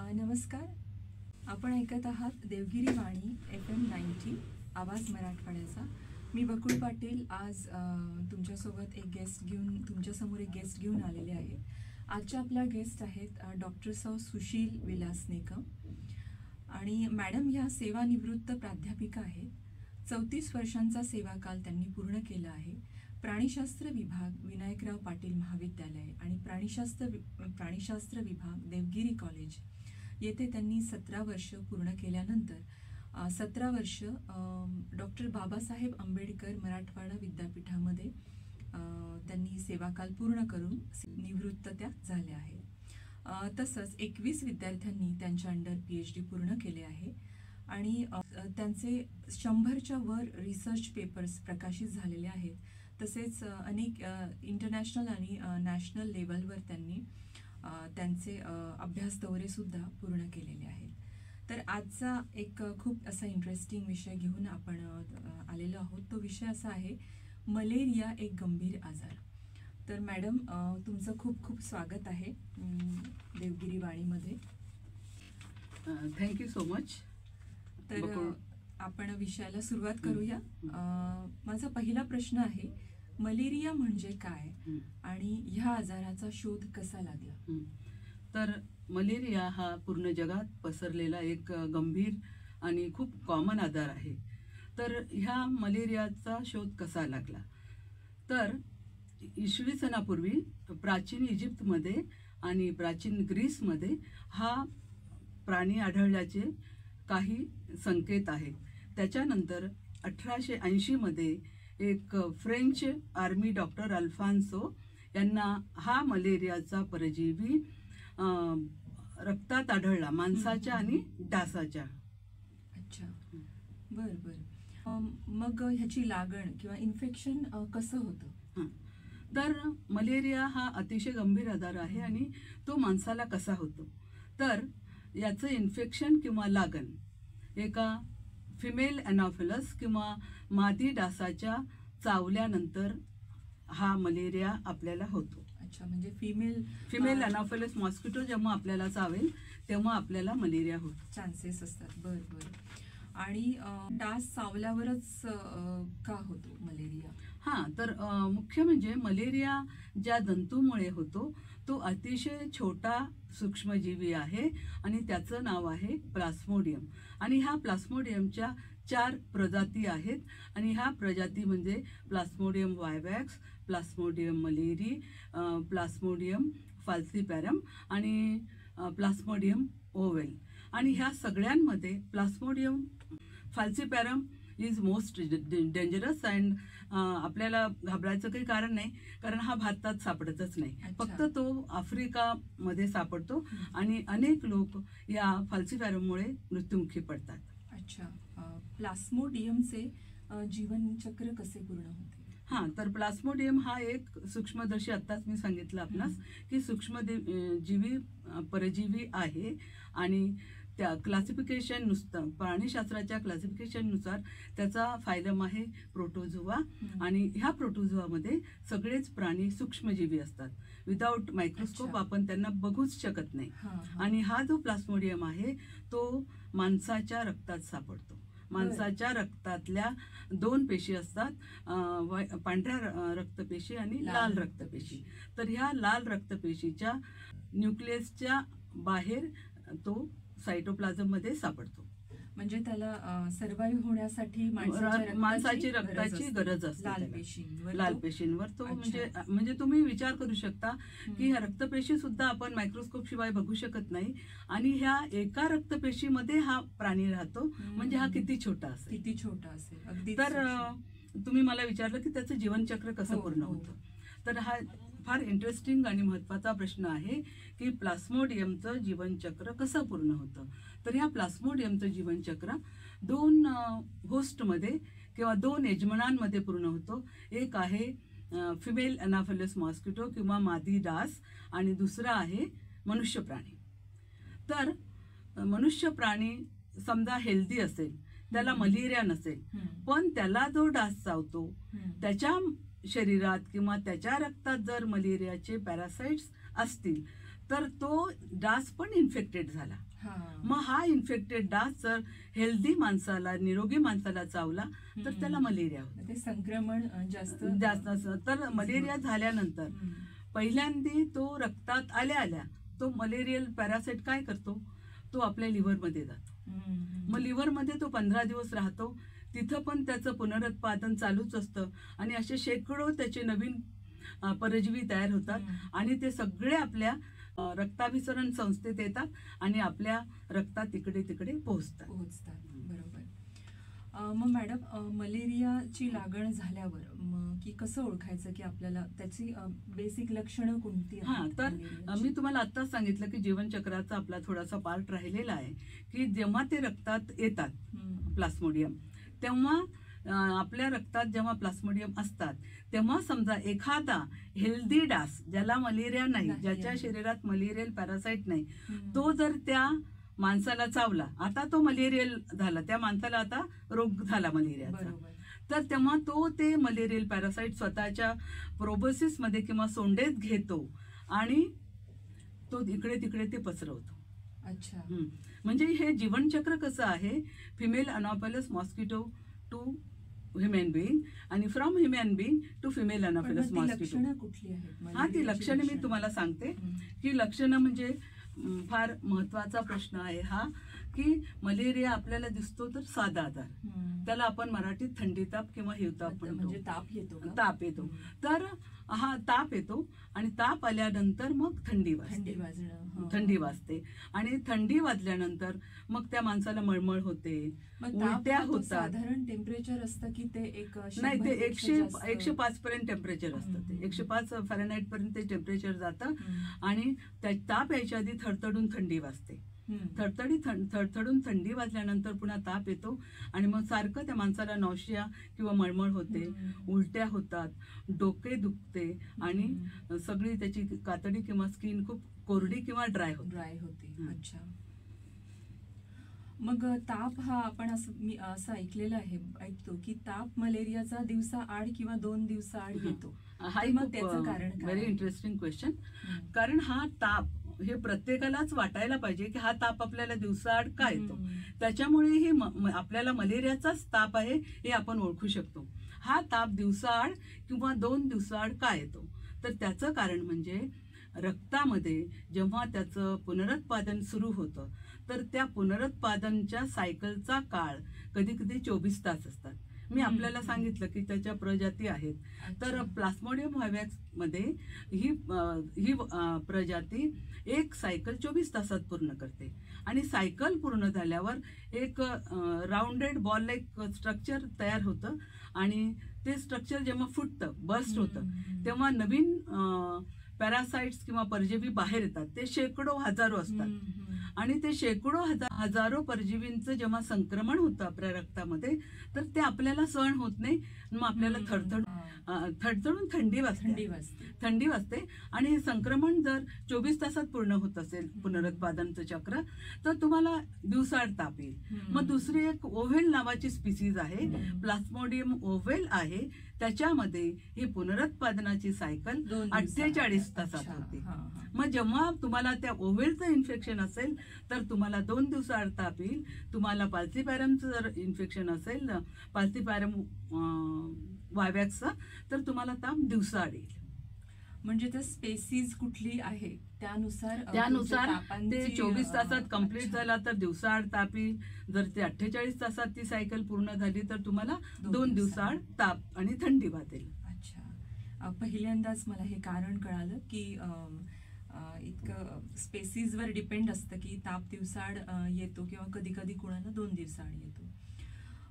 नमस्कार. आपण ऐकत आहात देवगिरी वाणी FM 90 आवाज मराठवाड्याचा. मी बकुळ पाटील आज तुमच्यासोबत तुमच्यासमोर एक गेस्ट घेऊन आलेले आहे. आजच्या आपल्या गेस्ट आहेत डॉक्टर सौ सुशील विलास निकम आणि मॅडम ह्या सेवानिवृत्त प्राध्यापिका आहेत. 34 वर्षांचा सेवाकाल त्यांनी पूर्ण केला आहे. प्राणीशास्त्र विभाग विनायकराव पाटील महाविद्यालय आणि प्राणीशास्त्र विभाग देवगिरी कॉलेज येथे त्यांनी 17 वर्ष पूर्ण केल्यानंतर 17 वर्ष डॉक्टर बाबासाहेब आंबेडकर मराठवाडा विद्यापीठामध्ये त्यांनी सेवाकाल पूर्ण करून निवृत्त त्या झाल्या आहेत. तसंच 21 विद्यार्थ्यांनी त्यांच्या अंडर PhD पूर्ण केले आहे आणि त्यांचे 100च्या वर रिसर्च पेपर्स प्रकाशित झालेले आहेत. तसेच अनेक इंटरनॅशनल आणि नॅशनल लेवलवर त्यांनी त्यांचे अभ्यास दौरे सुद्धा पूर्ण केलेले आहेत. तर आजचा एक खूप असा इंटरेस्टिंग विषय घेऊन आपण आलेलो आहोत. तो विषय असा आहे मलेरिया एक गंभीर आजार. तर मॅडम तुमचं खूप खूप स्वागत आहे देवगिरी वाणीमध्ये. Thank you so much. तर आपण विषयाला सुरुवात करूया. माझा पहिला प्रश्न आहे मलेरिया म्हणजे काय आणि ह्या आजाराचा शोध कसा लागला? तर मलेरिया हा पूर्ण जगात पसरलेला एक गंभीर आणि खूप कॉमन आजार आहे. तर ह्या मलेरियाचा शोध कसा लागला? तर इसवी सनापूर्वी प्राचीन इजिप्तमध्ये आणि प्राचीन ग्रीसमध्ये हा प्राणी आढळल्याचे काही संकेत आहेत. त्याच्यानंतर 1880 मध्ये एक फ्रेंच आर्मी डॉक्टर अल्फान्सो यांना हा मलेरियाचा परजीवी रक्तात आढळला, माणसाच्या आणि डासाच्या. अच्छा, बर बर. मग ह्याची लागण किंवा इन्फेक्शन कसं होतं? तर मलेरिया हा अतिशय गंभीर आजार आहे आणि तो माणसाला कसा होतो? तर याचं इन्फेक्शन किंवा लागण एका फिमेल अॅनॉफिलस किंवा मादी डासाच्या चावल्यानंतर हा मलेरिया आपल्याला होतो. अच्छा, म्हणजे फिमेल अॅनॉफिलस मॉस्किटो जेव्हा आपल्याला चावेल तेव्हा आपल्याला मलेरिया होतो. चान्सेस असतात. बर बर. आणि डास चावल्यावरच का होतो मलेरिया? तर मुख्य म्हणजे मलेरिया ज्या जंतूमुळे होतो तो अतिशय छोटा सूक्ष्मजीवी आहे आणि त्याचं नाव आहे प्लास्मोडियम. आणि ह्या प्लास्मोडियमच्या 4 प्रजाती आहेत आणि ह्या प्रजाती म्हणजे plasmodium vivax, plasmodium malariae, plasmodium falciparum आणि प्लास्मोडियम ओवेल. आणि ह्या सगळ्यांमध्ये plasmodium falciparum is most dangerous and आपल्याला घाबरायचं काही कारण नाही, कारण हा भारतात सापडतच नाही. फक्त तो आफ्रिकामध्ये सापडतो आणि अनेक लोक या फाल्सीपॅरममुळे मृत्युमुखी पडतात. अच्छा, प्लास्मोडियमचे जीवनचक्र कसे पूर्ण होते? तर प्लास्मोडियम हा एक सूक्ष्मदर्शी, आत्ताच मी सांगितलं आपणास की सूक्ष्मजीवी परजीवी आहे आणि त्या क्लासिफिकेशन नुसतं प्राणीशास्त्राच्या क्लासिफिकेशननुसार त्याचा फायलम आहे प्रोटोझोआ आणि ह्या प्रोटोझोआमध्ये सगळेच प्राणी सूक्ष्मजीवी असतात. विदाउट मायक्रोस्कोप आपण त्यांना बघूच शकत नाही. आणि हा जो प्लास्मोडियम आहे तो माणसाच्या रक्तात सापडतो. माणसाच्या रक्तातल्या 2 पेशी असतात, पांढऱ्या रक्तपेशी आणि लाल रक्तपेशी. तर ह्या लाल रक्तपेशीच्या न्यूक्लियसच्या बाहेर तो सायटोप्लाझम मध्ये सापडतो. म्हणजे त्याला सर्व्हाइव्ह होण्यासाठी माणसाची रक्ताची गरज असते. लाल पेशींवर तो म्हणजे तुम्ही विचार करू शकता की ह्या रक्तपेशी सुद्धा आपण मायक्रोस्कोप शिवाय बघू शकत नाही आणि ह्या एका रक्तपेशीमध्ये हा प्राणी राहतो. म्हणजे हा किती छोटा असेल. तर तुम्ही मला विचारलं की त्याचं जीवनचक्र कसं पूर्ण होतं. तर हा फार इंटरेस्टिंग आणि महत्त्वाचा प्रश्न आहे की प्लास्मोडियमचं जीवनचक्र कसं पूर्ण होतं. तर ह्या प्लास्मोडियमचं जीवनचक्र 2 होस्टमध्ये किंवा 2 यजमानांमध्ये पूर्ण होतो. एक आहे फिमेल अॅनॉफिलस मॉस्किटो किंवा मादी डास आणि दुसरा आहे मनुष्य प्राणी. तर मनुष्य प्राणी समजा हेल्दी असेल, त्याला मलेरिया नसेल, पण त्याला जो डास चावतो त्याच्या शरीरात किंवा त्याच्या रक्तात जर मलेरियाचे पॅरासाइट्स असतील तर तो डास पण इन्फेक्टेड झाला. मग हा इन्फेक्टेड डास जर हेल्दी माणसाला, निरोगी माणसाला चावला तर त्याला मलेरिया होतो. ते संक्रमण जास्त तर मलेरिया झाल्यानंतर पहिल्यांदा तो रक्तात आल्या आल्या तो मलेरियल पॅरासाइट काय करतो, तो आपल्या लिव्हरमध्ये जातो. मग लिव्हरमध्ये तो 15 दिवस राहतो. तिथं पण त्याचं पुनरुत्पादन चालूच असतं आणि असे शेकडो त्याचे नवीन परजीवी तयार होतात आणि ते सगळे आपल्या रक्ताभिसरण संस्थेत येतात आणि आपल्या रक्तात तिकडे तिकडे पोहोचतात. बरोबर. मग मॅडम, मलेरियाची लागण झाल्यावर की कसं ओळखायचं की आपल्याला त्याची बेसिक लक्षणं कोणती आहेत? तर मी तुम्हाला आत्ताच सांगितलं की जीवनचक्राचा आपला थोडासा पार्ट राहिलेला आहे की जेव्हा ते रक्तात येतात प्लास्मोडियम, तेव्हा आपल्या रक्तात जेव्हा प्लास्मोडियम असतात तेव्हा समजा एखादा हेल्दी डास ज्याला मलेरिया नाही, ज्याच्या शरीरात मलेरियल पॅरासाइट नाही, तो जर त्या माणसाला चावला, आता तो मलेरियल झाला, त्या माणसाला आता रोग झाला मलेरियाचा, तर तेव्हा तो ते मलेरियल पॅरासाइट स्वतःच्या प्रोबोसिस मध्ये किंवा सोंडेत घेतो आणि तो इकडे तिकडे ते पसरवतो. अच्छा. म्हणजे हे जीवनचक्र कसं आहे, female anopheles mosquito to human being आणि from human being to female anopheles mosquito. ती लक्षणे मी तुम्हाला सांगते की लक्षणं म्हणजे फार महत्वाचा प्रश्न आहे हा, की मलेरिया आपल्याला दिसतो तर साधा आजार, त्याला आपण मराठीत थंडी ताप किंवा हिवताप म्हणतो. म्हणजे ताप येतो. तर हा ताप येतो आणि ताप आल्यानंतर मग थंडी वाजते आणि थंडी वाजल्यानंतर मग त्या माणसाला मळमळ होते, उलट्या होतात. साधारण टेम्परेचर असतं की ते नाही, ते 105 पर्यंत टेम्परेचर असतं. ते 105 फॅरेनहाइट पर्यंत ते टेम्परेचर जातं आणि ताप यायच्या आधी थडथडून थंडी वाजते. थडथडून थंडी वाजल्यानंतर पुन्हा ताप येतो आणि मग सारखं त्या माणसाला नॉशिया किंवा मळमळ होते, उलट्या होतात, डोके दुखते आणि सगळी त्याची कातडी किंवा स्किन खूप कोरडी किंवा ड्राय होते. अच्छा. मग ताप हा आपण मी असं ऐकतो की ताप मलेरियाचा दिवसाआड किंवा 2 दिवसाआड येतो. मग त्याचं कारण काय? Very interesting question. कारण हा ताप हे प्रत्येकालाच वाटायला पाहिजे की हा ताप आपल्याला दिवसाआड का येतो, त्याच्यामुळे हे आपल्याला मलेरियाचाच ताप आहे हे आपण ओळखू शकतो. हा ताप दिवसाआड किंवा 2 दिवसाआड का येतो, तर त्याचं कारण म्हणजे रक्तामध्ये जेव्हा त्याचं पुनरुत्पादन सुरू होतं तर त्या पुनरुत्पादनच्या सायकलचा काळ कधी कधी 24 तास असतात. मी आपल्याला सांगितलं की त्याच्या प्रजाती आहेत. तर प्लास्मोडियम व्हायवॅक्स मध्ये ही प्रजाती एक सायकल 24 तासात पूर्ण करते आणि सायकल पूर्ण झाल्यावर एक राऊंडेड बॉल लाईक स्ट्रक्चर तयार होतं आणि ते स्ट्रक्चर जेव्हा फुटतं, बर्स्ट होतं, तेव्हा नवीन पॅरासाइट्स किंवा परजीवी बाहेर येतात. ते शेकडो हजारो असतात आणि ते शेकडो हजारो परजीवींचं जेव्हा संक्रमण होतं आपल्या रक्तामध्ये तर ते आपल्याला सहन होत नाही. मग आपल्याला थडथडून थंडी वाजते आणि हे संक्रमण जर 24 तासात पूर्ण होत असेल पुनरुत्पादनचं चक्र तर तुम्हाला दिवसाआड ताप येईल. मग दुसरी एक ओव्हेल नावाची स्पीसीज आहे, प्लास्मोडियम ओव्हेल आहे, त्याच्यामध्ये ही पुनरुत्पादनाची सायकल 48 तासात होते. मग जेव्हा तुम्हाला त्या ओव्हेलचं इन्फेक्शन असेल तर तुम्हाला 2 दिवसाआड ताप येईल. तुम्हाला पाल्सीपॅरमचं जर इन्फेक्शन असेल, पाल्सीपॅरम व्हायवॅक्सचा, तर तुम्हाला ताप दिवसाआड येईल. म्हणजे ते स्पेसीज कुठली आहे त्यानुसार ते 24 तासात कंप्लीट झाला तर दिवसाआड ताप येईल. जर ते 48 तासात ती सायकल पूर्ण झाली तर तुम्हाला 2 दिवसाआड ताप आणि थंडी वाजेल. अच्छा. पहिल्यांदाच मला हे कारण कळालं की इतकं स्पेसीजवर डिपेंड असतं की ताप दिवसाआड येतो किंवा कधी कधी कुणाला 2 दिवसाआड येतो.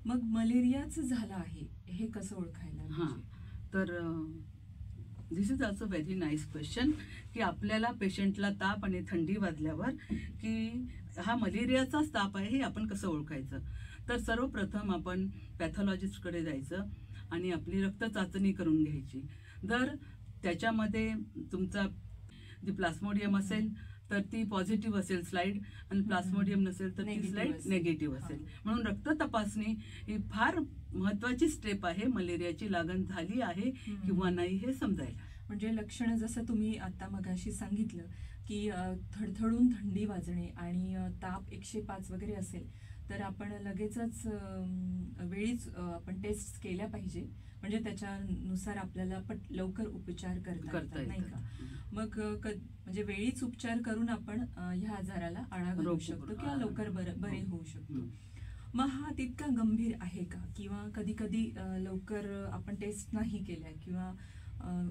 मग मलेरियाच झालं आहे हे कसं ओळखायला? तर this is also very nice question की आपल्याला पेशंटला ताप आणि थंडी वाजल्यावर की हा मलेरियाचाच ताप आहे हे आपण कसं ओळखायचं. तर सर्वप्रथम आपण पॅथॉलॉजिस्टकडे जायचं आणि आपली रक्त चाचणी करून घ्यायची. जर त्याच्यामध्ये तुमचा जी प्लास्मोडियम असेल तर ती पॉझिटिव्ह असेल स्लाइड आणि प्लास्मोडियम नसेल तर ती स्लाइड नेगेटिव्ह असेल. म्हणून रक्त तपासणी ही फार महत्वाची स्टेप आहे मलेरियाची लागण झाली आहे किंवा नाही हे समजायला. म्हणजे लक्षणं जसं तुम्ही आता मगाशी सांगितलं की थडथडून थंडी वाजणे आणि ताप 105 वगैरे असेल तर आपण लगेचच वेळीच आपण टेस्ट केल्या पाहिजे, म्हणजे त्याच्यानुसार आपल्याला लवकर उपचार करता येतात, नाही का? मग म्हणजे वेळीच उपचार करून आपण ह्या आजाराला आळा घालू शकतो किंवा लवकर बरे होऊ शकतो. मग हा तितका गंभीर आहे का, किंवा कधी कधी लवकर आपण टेस्ट नाही केल्या किंवा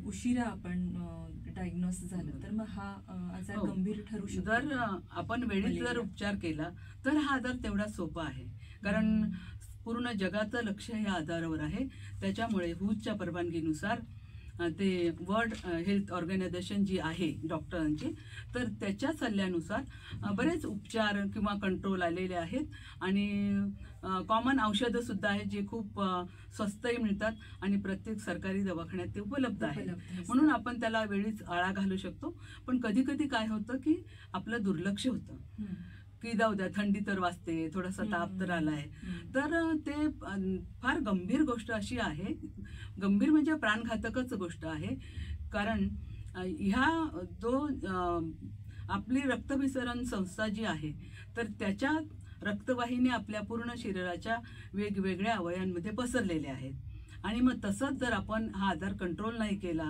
उशिरा आपण डायग्नोस झालं तर मग हा आजार गंभीर ठरू शकतो? जर आपण वेळीच जर उपचार केला तर हा आजार तेवढा सोपा आहे, कारण पूर्ण जगाचं लक्ष या आजारावर आहे. त्याच्यामुळे हुच्या परवानगीनुसार ते वर्ल्ड हेल्थ ऑर्गनायझेशन जी आहे डॉक्टरांची, तर त्याच्या सल्ल्यानुसार बरेच उपचार किंवा कंट्रोल आलेले आहेत आणि कॉमन औषधं सुद्धा आहेत जे खूप स्वस्तही मिळतात आणि प्रत्येक सरकारी दवाखान्यात ते उपलब्ध आहे. म्हणून आपण त्याला वेळीच आळा घालू शकतो. पण कधी कधी काय होतं की आपलं दुर्लक्ष होतं की जाऊ द्या, थंडी तर वाजते, थोडासा ताप तर आलाय, तर ते फार गंभीर गोष्ट अशी आहे. गंभीर म्हणजे प्राणघातकच गोष्ट आहे, कारण ह्या जो आपली रक्तभिसरण संस्था जी आहे तर त्याच्या रक्तवाहिन्या आपल्या पूर्ण शरीराच्या वेगवेगळ्या अवयवांमध्ये पसरलेल्या आहेत. आणि मग तसंच जर आपण हा आजार कंट्रोल नाही केला,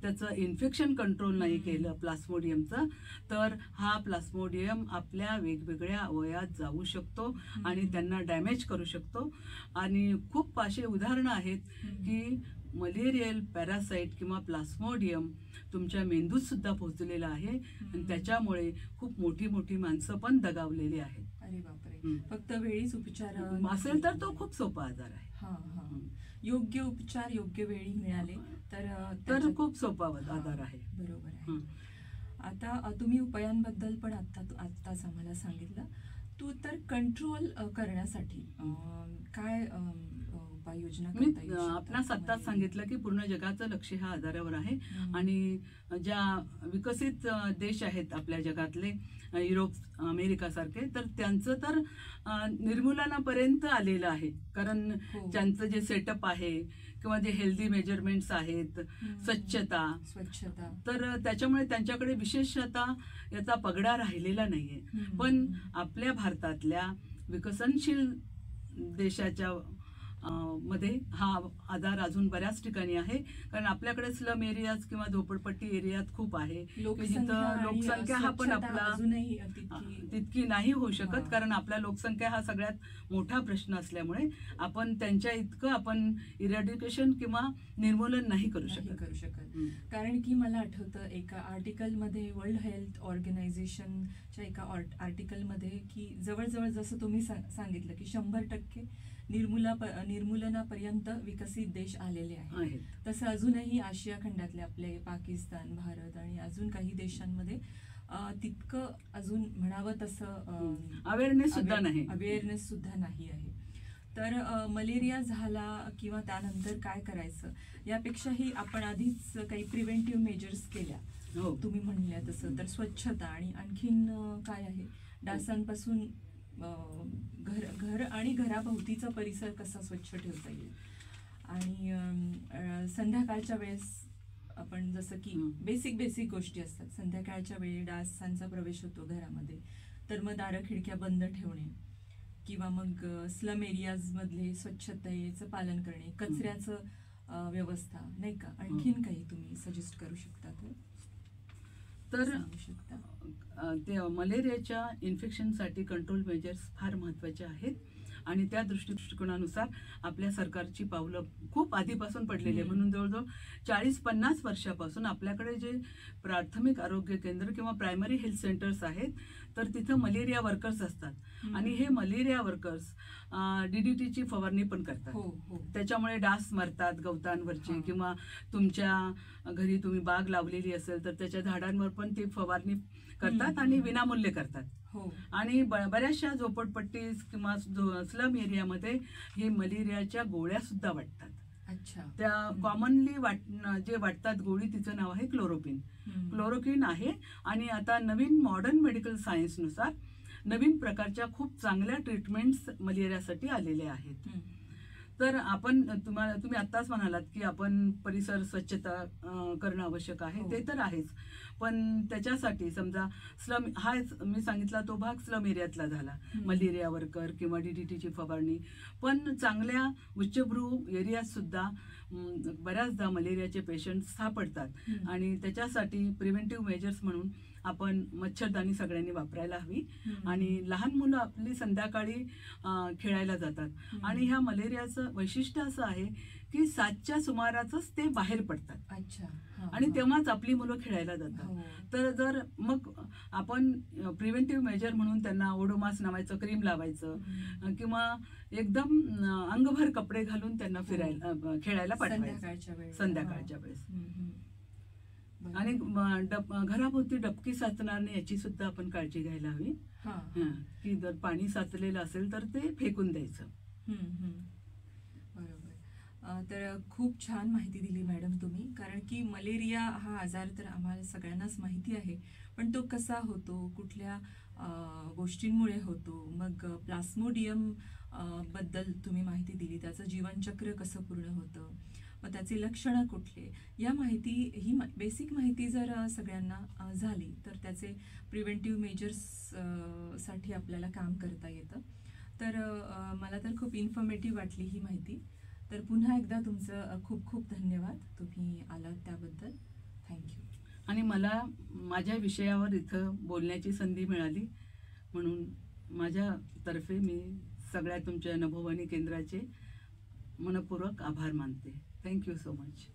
त्याचं इन्फेक्शन कंट्रोल नाही केलं प्लास्मोडियमचं, तर हा प्लास्मोडियम आपल्या वेगवेगळ्या अवयवात जाऊ शकतो आणि त्यांना डॅमेज करू शकतो. आणि खूप असे उदाहरणं आहेत की मलेरियल पॅरासाइट किंवा प्लास्मोडियम तुमच्या मेंदूत सुद्धा पोहोचलेला आहे आणि त्याच्यामुळे खूप मोठी मोठी माणसं पण दगावलेली आहेत. अरे बापरे. फक्त वेळीच उपचार असेल तर तो खूप सोपा आजार आहे. योग्य उपचार योग्य वेळी मिळाले तर खूप सोपा आजार आहे. बरोबर आहे. आता तुम्ही उपायांबद्दल पण आत्ताच आम्हाला सांगितलं. तू तर कंट्रोल करण्यासाठी काय उपाययोजना करता येऊ शकतात? आपणास आत्ताच सांगितलं की पूर्ण जगाचं लक्ष ह्या आजारावर आहे आणि ज्या विकसित देश आहेत आपल्या जगातले, युरोप, अमेरिका सारखे, तर त्यांचं तर निर्मूलनापर्यंत आलेलं आहे. कारण त्यांचं जे सेटअप आहे किंवा जे हेल्दी मेजरमेंट्स आहेत, स्वच्छता, तर त्याच्यामुळे त्यांच्याकडे विशेषतः याचा पगडा राहिलेला नाहीये. पण आपल्या भारतातल्या विकसनशील देशाच्या मध्ये हा आजार अजून बऱ्याच ठिकाणी आहे. कारण आपल्याकडे स्लम एरियाज किंवा झोपडपट्टी एरियात खूप आहे, जिथं लोकसंख्या हा पण आपला तितकी नाही होऊ शकत, कारण आपल्या लोकसंख्या हा सगळ्यात मोठा प्रश्न असल्यामुळे आपण त्यांच्या इतकं आपण इरॅडिकेशन किंवा निर्मूलन नाही करू शकत. कारण की मला आठवतं एका आर्टिकलमध्ये, वर्ल्ड हेल्थ ऑर्गनायझेशनच्या एका आर्टिकलमध्ये, की जवळजवळ जसं तुम्ही सांगितलं की 100% निर्मूलनापर्यंत विकसित देश आलेले आहेत. तसं अजूनही आशिया खंडातले आपले पाकिस्तान, भारत आणि अजून काही देशांमध्ये तितकं अजून म्हणावं तसं अवेअरनेस सुद्धा नाही आहे. तर मलेरिया झाला किंवा त्यानंतर काय करायचं यापेक्षाही आपण आधीच काही प्रिव्हेंटिव्ह मेजर्स केल्या, तुम्ही म्हणल्या तसं, तर स्वच्छता आणि आणखीन काय आहे, डासांपासून घर आणि घराभोवतीचा परिसर कसा स्वच्छ ठेवता येईल. आणि संध्याकाळच्या वेळेस आपण जसं की बेसिक गोष्टी असतात, संध्याकाळच्या वेळी डासांचा प्रवेश होतो घरामध्ये, तर मग दारं खिडक्या बंद ठेवणे किंवा मग स्लम एरियाज मधले स्वच्छतेचं पालन करणे, कचऱ्याचं व्यवस्था, नाही का? आणखीन काही तुम्ही सजेस्ट करू शकता तर ते मलेरियाच्या इन्फेक्शनसाठी कंट्रोल मेजर्स फार महत्त्वाचे आहेत आणि त्या दृष्टिकोनानुसार आपल्या सरकारची पावलं खूप आधीपासून पडलेली आहे. म्हणून जवळजवळ 40-50 वर्षापासून आपल्याकडे जे प्राथमिक आरोग्य केंद्र किंवा प्रायमरी हेल्थ सेंटर्स आहेत, तर तिथं मलेरिया वर्कर्स असतात आणि हे मलेरिया वर्कर्स DDTची फवारणी पण करतात. त्याच्यामुळे डास मरतात गवतांवरची, किंवा तुमच्या घरी तुम्ही बाग लावलेली असेल तर त्याच्या झाडांवर पण ती फवारणी करतात आणि विनामूल्य करतात. आणि बऱ्याचशा झोपडपट्टी किंवा स्लम एरियामध्ये हे मलेरियाच्या गोळ्या सुद्धा वाटतात. त्या कॉमनली जे वाटतात गोळी, तिचं नाव आहे क्लोरोक्विन आहे. आणि आता नवीन मॉडर्न मेडिकल सायन्सनुसार नवीन प्रकारच्या खूप चांगल्या ट्रीटमेंट्स मलेरियासाठी आलेल्या आहेत. तर आपण तुम्ही आत्ताच म्हणालात की आपण परिसर स्वच्छता करणं आवश्यक आहे. ते तर आहेच, पण त्याच्यासाठी समजा स्लम हा मी सांगितला तो भाग स्लम एरियातला झाला, मलेरिया वर्कर किंवा DDTची फवारणी. पण चांगल्या उच्चभ्रू एरियात सुद्धा बऱ्याचदा मलेरियाचे पेशंट सापडतात आणि त्याच्यासाठी प्रिव्हेंटिव्ह मेजर्स म्हणून आपण मच्छरदाणी सगळ्यांनी वापरायला हवी. आणि लहान मुलं आपली संध्याकाळी खेळायला जातात आणि ह्या मलेरियाचं वैशिष्ट्य असं आहे की 7च्या सुमारातच ते बाहेर पडतात. अच्छा. आणि तेव्हाच आपली मुलं खेळायला जातात. तर जर मग आपण प्रिव्हेंटिव्ह मेजर म्हणून त्यांना ओडोमास नावाचं क्रीम लावायचं किंवा एकदम अंगभर कपडे घालून त्यांना फिरायला खेळायला पाठवायचं संध्याकाळच्या वेळेस. आणि घराभोवती डबकी साचणार नाही याची सुद्धा आपण काळजी घ्यायला हवी, की जर पाणी साचलेलं असेल तर ते फेकून द्यायचं. बरोबर. तर खूप छान माहिती दिली मॅडम तुम्ही, कारण की मलेरिया हा आजार तर आम्हाला सगळ्यांनाच माहिती आहे, पण तो कसा होतो, कुठल्या गोष्टींमुळे होतो, मग प्लास्मोडियम बद्दल तुम्ही माहिती दिली, त्याचं जीवनचक्र कसं पूर्ण होतं, मग त्याची लक्षणं कुठले, या ही बेसिक माहिती जर सगळ्यांना झाली तर त्याचे प्रिव्हेंटिव्ह मेजर्स साठी आपल्याला काम करता येतं. तर मला तर खूप इन्फॉर्मेटिव्ह वाटली ही माहिती. तर पुन्हा एकदा तुमचं खूप खूप धन्यवाद, तुम्ही आलात त्याबद्दल. थँक्यू. आणि मला माझ्या विषयावर इथं बोलण्याची संधी मिळाली म्हणून माझ्यातर्फे मी सगळ्या तुमच्या अनुभववाणी केंद्राचे मनपूर्वक आभार मानते. Thank you so much.